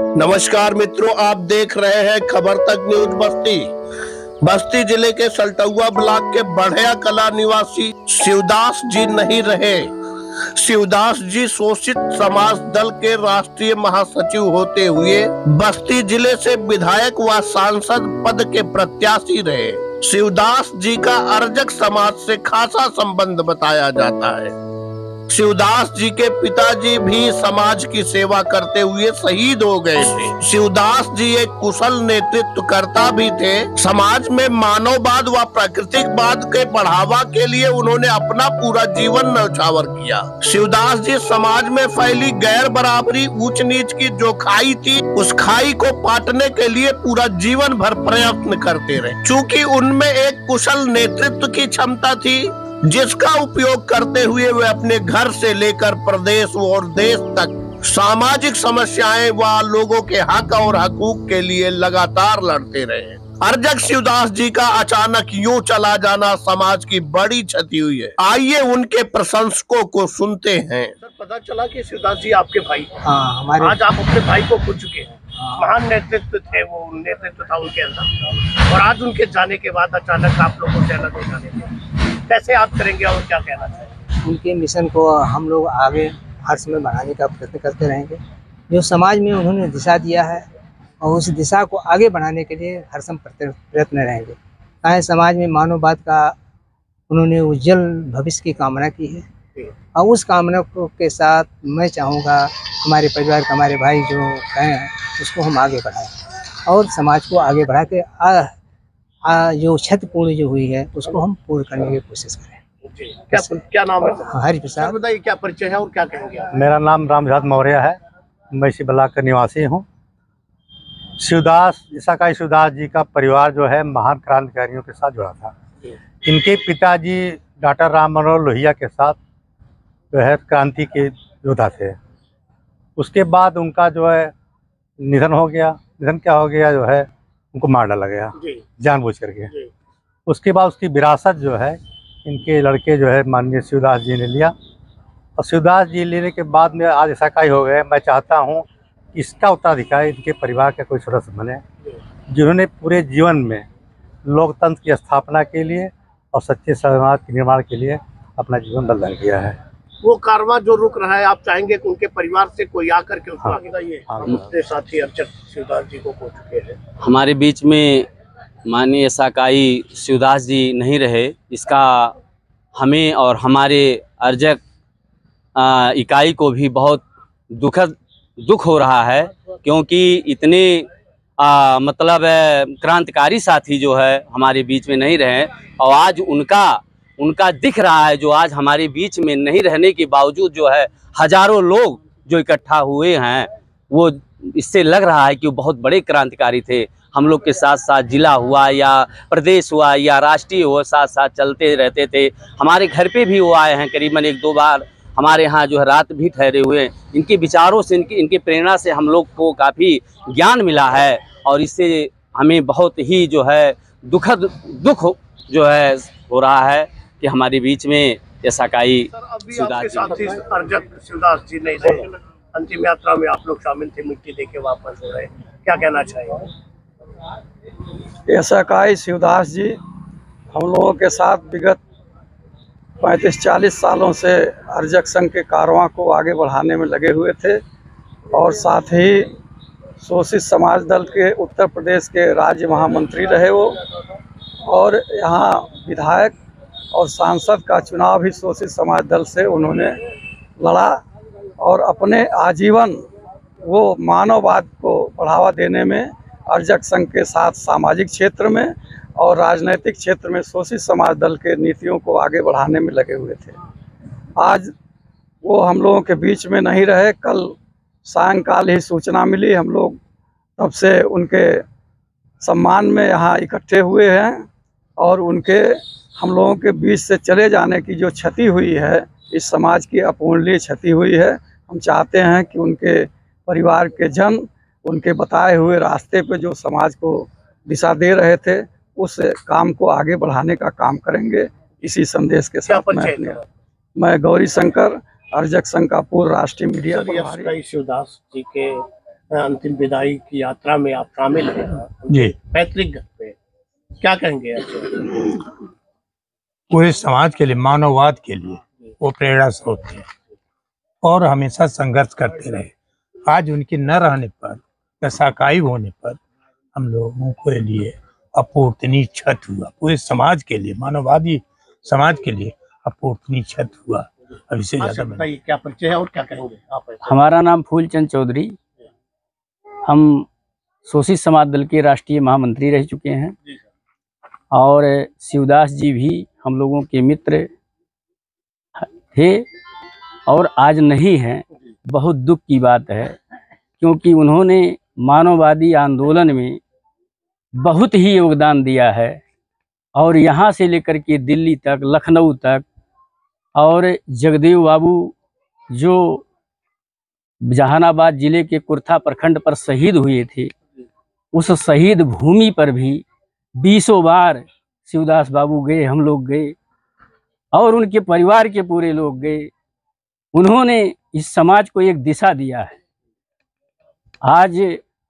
नमस्कार मित्रों, आप देख रहे हैं खबर तक न्यूज बस्ती। बस्ती जिले के सल्टुआ ब्लॉक के बढ़िया कला निवासी शिवदास जी नहीं रहे। शिवदास जी शोषित समाज दल के राष्ट्रीय महासचिव होते हुए बस्ती जिले से विधायक व सांसद पद के प्रत्याशी रहे। शिवदास जी का अर्जक समाज से खासा संबंध बताया जाता है। शिवदास जी के पिताजी भी समाज की सेवा करते हुए शहीद हो गए थे। शिवदास जी एक कुशल नेतृत्वकर्ता भी थे। समाज में मानववाद व प्राकृतिकवाद के बढ़ावा के लिए उन्होंने अपना पूरा जीवन न्यौछावर किया। शिवदास जी समाज में फैली गैर बराबरी, ऊंच नीच की जो खाई थी, उस खाई को पाटने के लिए पूरा जीवन भर प्रयत्न करते रहे। चूँकि उनमें एक कुशल नेतृत्व की क्षमता थी, जिसका उपयोग करते हुए वे अपने घर से लेकर प्रदेश और देश तक सामाजिक समस्याएं व लोगों के हक और हकूक के लिए लगातार लड़ते रहे। अर्जक शिवदास जी का अचानक यूं चला जाना समाज की बड़ी क्षति हुई है। आइए उनके प्रशंसकों को सुनते हैं। सर, पता चला कि शिवदास जी आपके भाई। हमारे आज आप अपने भाई को खो चुके हैं। महान नेतृत्व थे, वो नेतृत्व था उनके अंदर, और आज उनके जाने के बाद अचानक आप लोगों से अलग हो जाने के कैसे याद करेंगे और क्या कहना चाहिए? उनके मिशन को हम लोग आगे हर समय बढ़ाने का प्रयत्न करते रहेंगे। जो समाज में उन्होंने दिशा दिया है और उस दिशा को आगे बढ़ाने के लिए हर समय प्रयत्न रहेंगे। चाहे समाज में मानववाद का उन्होंने उज्जवल भविष्य की कामना की है, और उस कामना के साथ मैं चाहूँगा हमारे परिवार का, हमारे भाई जो कहें उसको हम आगे बढ़ाएं और समाज को आगे बढ़ा के जो क्षतिपूर्ण जो हुई है उसको हम पूर्ण करने की कोशिश करें। क्या नाम है? हरि प्रसाद। बताइए क्या परिचय है और क्या कहेंगे? मेरा नाम रामप्रसाद मौर्य है। मैं इसी ब्लॉक का निवासी हूँ। शिवदास जी का परिवार जो है महान क्रांतिकारियों के साथ जुड़ा था। इनके पिताजी डॉक्टर राम मनोहर लोहिया के साथ जो है क्रांति के योद्धा थे। उसके बाद उनका जो है निधन हो गया। निधन क्या हो गया, जो है उनको मार डाला गया जानबूझ करके। उसके बाद उसकी विरासत जो है इनके लड़के जो है माननीय शिवदास जी ने लिया, और शिवदास जी लेने के बाद में आज ऐसा का ही हो गया। मैं चाहता हूँ कि इसका उत्तराधिकारी इनके परिवार का कोई सदस्य बने, जिन्होंने पूरे जीवन में लोकतंत्र की स्थापना के लिए और सच्चे समाज के निर्माण के लिए अपना जीवन बलिदान किया है। वो कारवां जो रुक रहा है, आप चाहेंगे कि उनके परिवार से कोई आकर के उसको आगे लाइए? अपने साथी अर्जक शिवदास जी को खो चुके हैं। हमारे बीच में माननीय साकाई शिवदास जी नहीं रहे, इसका हमें और हमारे अर्जक इकाई को भी बहुत दुख हो रहा है, क्योंकि इतने मतलब क्रांतिकारी साथी जो है हमारे बीच में नहीं रहे, और आज उनका दिख रहा है, जो आज हमारे बीच में नहीं रहने के बावजूद जो है हजारों लोग जो इकट्ठा हुए हैं, वो इससे लग रहा है कि वो बहुत बड़े क्रांतिकारी थे। हम लोग के साथ साथ जिला हुआ या प्रदेश हुआ या राष्ट्रीय हुआ, साथ साथ चलते रहते थे। हमारे घर पे भी वो आए हैं, करीबन 1-2 बार हमारे यहाँ जो है रात भी ठहरे हुए हैं। इनके विचारों से, इनके प्रेरणा से हम लोग को काफ़ी ज्ञान मिला है, और इससे हमें बहुत ही जो है दुख जो है हो रहा है कि हमारे बीच में ये साकाई शिवदास जी नहीं रहे। अंतिम यात्रा में आप लोग शामिल थे, मिट्टी देके वापस हो रहे, क्या कहना चाहिए? साकाई शिवदास जी हम लोगों के साथ विगत 35-40 सालों से अर्जक संघ के कारवां को आगे बढ़ाने में लगे हुए थे, और साथ ही शोषित समाज दल के उत्तर प्रदेश के राज्य महामंत्री रहे वो, और यहाँ विधायक और सांसद का चुनाव भी शोषित समाज दल से उन्होंने लड़ा, और अपने आजीवन वो मानववाद को बढ़ावा देने में अर्जक संघ के साथ सामाजिक क्षेत्र में और राजनीतिक क्षेत्र में शोषित समाज दल के नीतियों को आगे बढ़ाने में लगे हुए थे। आज वो हम लोगों के बीच में नहीं रहे। कल सायंकाल ही सूचना मिली, हम लोग तब से उनके सम्मान में यहाँ इकट्ठे हुए हैं, और उनके हम लोगों के बीच से चले जाने की जो क्षति हुई है, इस समाज की अपूरणीय क्षति हुई है। हम चाहते हैं कि उनके परिवार के जन उनके बताए हुए रास्ते पे जो समाज को दिशा दे रहे थे, उस काम को आगे बढ़ाने का काम करेंगे। इसी संदेश के साथ मैं गौरी शंकर, अर्जक संघ का पूर्व राष्ट्रीय मीडिया प्रभारी। शिवदास जी के अंतिम विदाई की यात्रा में आप शामिल हैं जी। पैतृक घर पे, क्या कहेंगे ऐसे? पूरे समाज के लिए, मानववाद के लिए वो प्रेरणा स्रोत थे और हमेशा संघर्ष करते रहे। आज उनके न रहने पर, दशाकाई होने पर हम लोगों के लिए अपूर्णीय क्षत हुआ। पूरे समाज के लिए, मानववादी समाज के लिए अपूर्णीय क्षत हुआ। अब इससे ज्यादा बताइए क्या परिचय है और क्या कहेंगे आप? हमारा नाम फूलचंद चौधरी, हम शोषित समाज दल के राष्ट्रीय महामंत्री रह चुके हैं और शिवदास जी भी हम लोगों के मित्र थे और आज नहीं हैं। बहुत दुख की बात है क्योंकि उन्होंने मानववादी आंदोलन में बहुत ही योगदान दिया है और यहाँ से लेकर के दिल्ली तक, लखनऊ तक, और जगदेव बाबू जो जहानाबाद जिले के कुर्था प्रखंड पर शहीद हुए थे, उस शहीद भूमि पर भी 20 बार शिवदास बाबू गए, हम लोग गए और उनके परिवार के पूरे लोग गए। उन्होंने इस समाज को एक दिशा दिया है। आज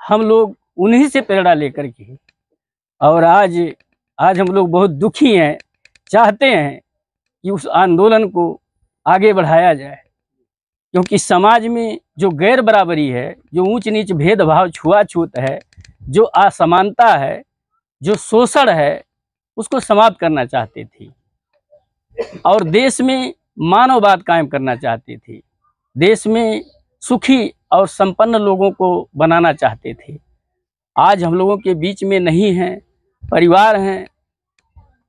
हम लोग उन्हीं से प्रेरणा लेकर के और आज हम लोग बहुत दुखी हैं, चाहते हैं कि उस आंदोलन को आगे बढ़ाया जाए क्योंकि समाज में जो गैर बराबरी है, जो ऊंच नीच भेदभाव, छुआछूत है, जो असमानता है, जो शोषण है, उसको समाप्त करना चाहते थे और देश में मानववाद कायम करना चाहते थे। देश में सुखी और संपन्न लोगों को बनाना चाहते थे। आज हम लोगों के बीच में नहीं हैं, परिवार हैं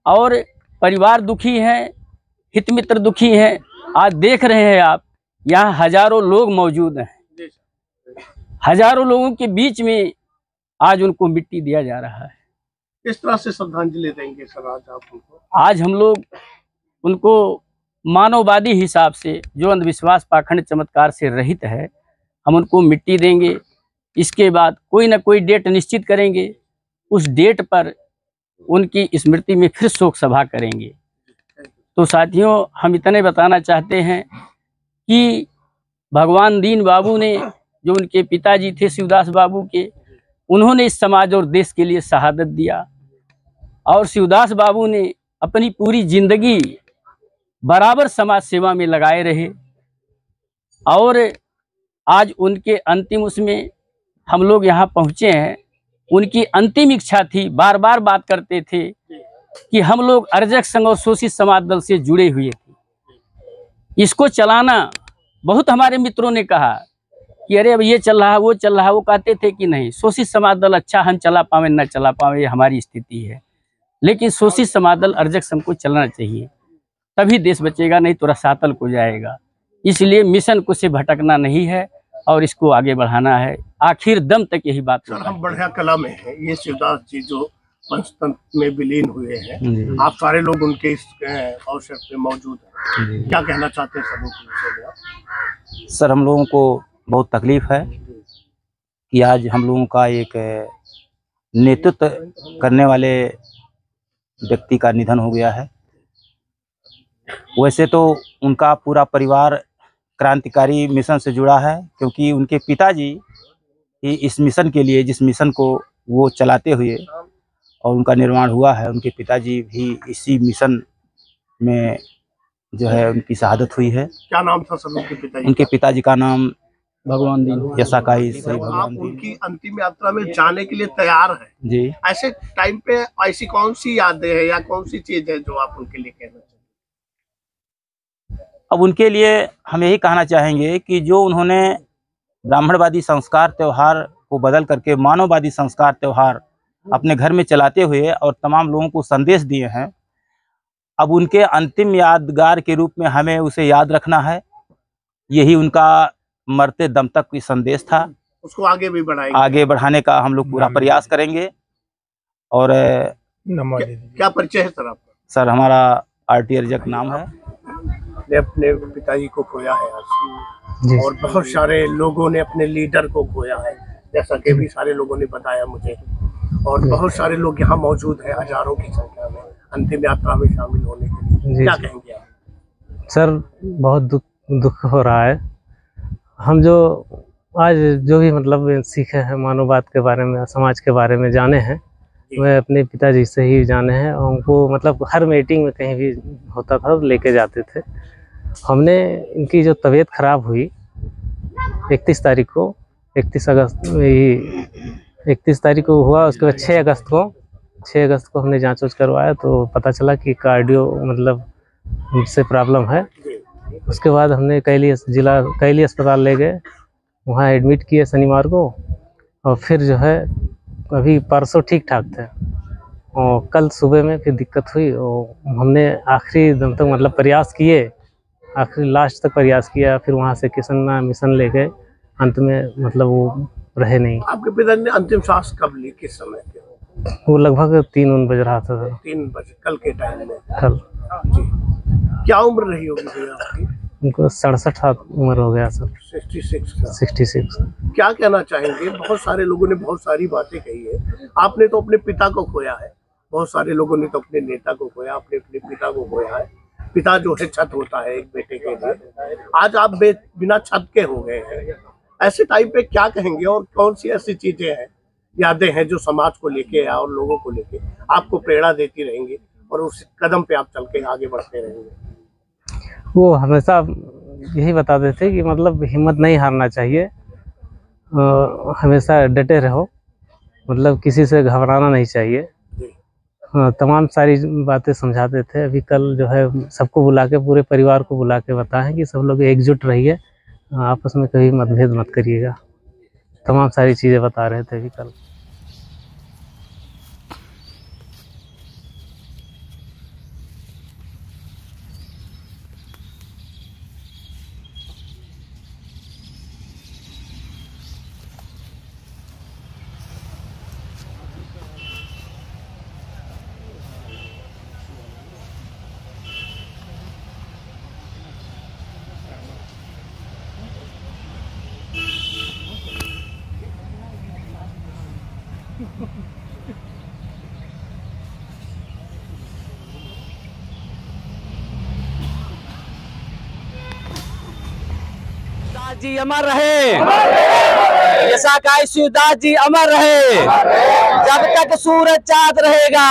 और परिवार दुखी हैं, हित मित्र दुखी हैं। आज देख रहे हैं आप, यहाँ हजारों लोग मौजूद हैं, हजारों लोगों के बीच में आज उनको मिट्टी दिया जा रहा है। किस तरह से श्रद्धांजलि देंगे सर आज आप उनको? आज हम लोग उनको मानववादी हिसाब से, जो अंधविश्वास, पाखंड, चमत्कार से रहित है, हम उनको मिट्टी देंगे। इसके बाद कोई ना कोई डेट निश्चित करेंगे, उस डेट पर उनकी स्मृति में फिर शोक सभा करेंगे। तो साथियों, हम इतने बताना चाहते हैं कि भगवान दीन बाबू ने, जो उनके पिताजी थे शिवदास बाबू के, उन्होंने इस समाज और देश के लिए शहादत दिया और शिवदास बाबू ने अपनी पूरी जिंदगी बराबर समाज सेवा में लगाए रहे और आज उनके अंतिम उसमें हम लोग यहाँ पहुँचे हैं। उनकी अंतिम इच्छा थी, बार बार बात करते थे कि हम लोग अर्जक संघ और शोषित समाज दल से जुड़े हुए थे, इसको चलाना। बहुत हमारे मित्रों ने कहा कि अरे अब ये चल रहा है, वो चल रहा है। वो कहते थे कि नहीं, शोषित समाज दल अच्छा, हम चला पावे ना चला पावे, ये हमारी स्थिति है, लेकिन शोषित समाज दल अर्जक संघ को चलना चाहिए, तभी देश बचेगा, नहीं तो रसातल को जाएगा। इसलिए मिशन को से भटकना नहीं है और इसको आगे बढ़ाना है, आखिर दम तक यही बात। सर, हम बढ़िया कला में हैं, ये शिवदास जी जो पंचतंत्र में विलीन हुए हैं, आप सारे लोग उनके इस अवसर पे मौजूद हैं, क्या कहना चाहते हैं सबों के विषय में? सर, हम लोगों को बहुत तकलीफ है कि आज हम लोगों का एक नेतृत्व करने वाले व्यक्ति का निधन हो गया है। वैसे तो उनका पूरा परिवार क्रांतिकारी मिशन से जुड़ा है क्योंकि उनके पिताजी ही इस मिशन के लिए, जिस मिशन को वो चलाते हुए और उनका निर्माण हुआ है, उनके पिताजी भी इसी मिशन में जो है उनकी शहादत हुई है। क्या नाम था सर उनके पिताजी? उनके पिताजी का नाम भगवान दीन यशाकाई श्री आप भगवान दीन उनकी अंतिम यात्रा में जाने के लिए तैयार हैं, जी। ऐसे टाइम पे ऐसी कौन सी यादें हैं या कौन सी चीज है जो आप उनके लिए कहना चाहते हैं? अब उनके लिए हम यही कहना चाहेंगे कि जो उन्होंने ब्राह्मणवादी संस्कार त्यौहार को बदल करके मानववादी संस्कार त्यौहार अपने घर में चलाते हुए और तमाम लोगों को संदेश दिए हैं, अब उनके अंतिम यादगार के रूप में हमें उसे याद रखना है। यही उनका मरते दम तक की संदेश था, उसको आगे भी बढ़ाएंगे, आगे बढ़ाने का हम लोग पूरा प्रयास करेंगे। और क्या परिचय है सर आपका? सर, हमारा आरटी अर्जक नाम है। ने अपने पिताजी को खोया है आज और बहुत सारे लोगों ने अपने लीडर को खोया है, जैसा कि भी सारे लोगों ने बताया मुझे, और बहुत सारे लोग यहाँ मौजूद हैं हजारों की संख्या में अंतिम यात्रा में शामिल होने के लिए। क्या कहेंगे आप? सर, बहुत दुख हो रहा है। हम जो आज जो भी मतलब सीखे हैं मानववाद के बारे में, समाज के बारे में जाने हैं, वह अपने पिताजी से ही जाने हैं। और उनको मतलब हर मीटिंग में कहीं भी होता था लेके जाते थे। हमने इनकी जो तबीयत खराब हुई 31 तारीख को, 31 तारीख को हुआ, उसके बाद 6 अगस्त को हमने जांच करवाया तो पता चला कि कार्डियो मतलब से प्रॉब्लम है। उसके बाद हमने कैली अस्पताल ले गए, वहाँ एडमिट किए शनिवार को, और फिर जो है अभी परसों ठीक ठाक थे और कल सुबह में फिर दिक्कत हुई। और हमने आखिरी दम तक मतलब प्रयास किए, आखिरी लास्ट तक प्रयास किया, फिर वहाँ से किशन मिशन ले गए, अंत में मतलब वो रहे नहीं। आपके पिता ने अंतिम सांस कब ली, किस समय के? वो लगभग 3 बज रहा था। 3 बजे कल के टाइम में? कल जी। क्या उम्र रही होगी भैया आपकी? उनको 67 उम्र हो गया सर। 66। क्या कहना चाहेंगे? बहुत सारे लोगों ने बहुत सारी बातें कही है। आपने तो अपने पिता को खोया है, बहुत सारे लोगों ने तो अपने नेता को खोया, आपने अपने पिता को खोया है। पिता जो है छत होता है एक बेटे के लिए, आज आप बिना छत के हो गए हैं। ऐसे टाइम पे क्या कहेंगे और कौन सी ऐसी चीजें हैं, यादें हैं जो समाज को लेके और लोगों को लेके आपको प्रेरणा देती रहेंगी और उस कदम पे आप चल के आगे बढ़ते रहेंगे? वो हमेशा यही बताते थे कि मतलब हिम्मत नहीं हारना चाहिए, हमेशा डटे रहो, मतलब किसी से घबराना नहीं चाहिए। तमाम सारी बातें समझाते थे। अभी कल जो है सबको बुला के, पूरे परिवार को बुला के बताएं कि सब लोग एकजुट रहिए, आपस में कभी मतभेद मत करिएगा। तमाम सारी चीज़ें बता रहे थे अभी कल। शिवदास जी अमर रहे, यशाकाई शिवदास जी अमर रहे। जब तक सूरज चाँद रहेगा,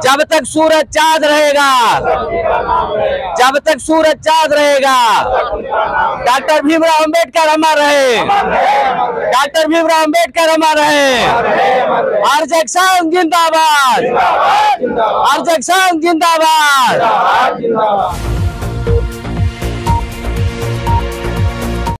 जब तक सूरज चाँद रहेगा, जब तक सूरज चाँद रहेगा, डॉक्टर भीमराव अंबेडकर अमर रहे, डॉक्टर भीमराव अंबेडकर अमर रहे। आरजेडी जिंदाबाद, आरजेडी जिंदाबाद।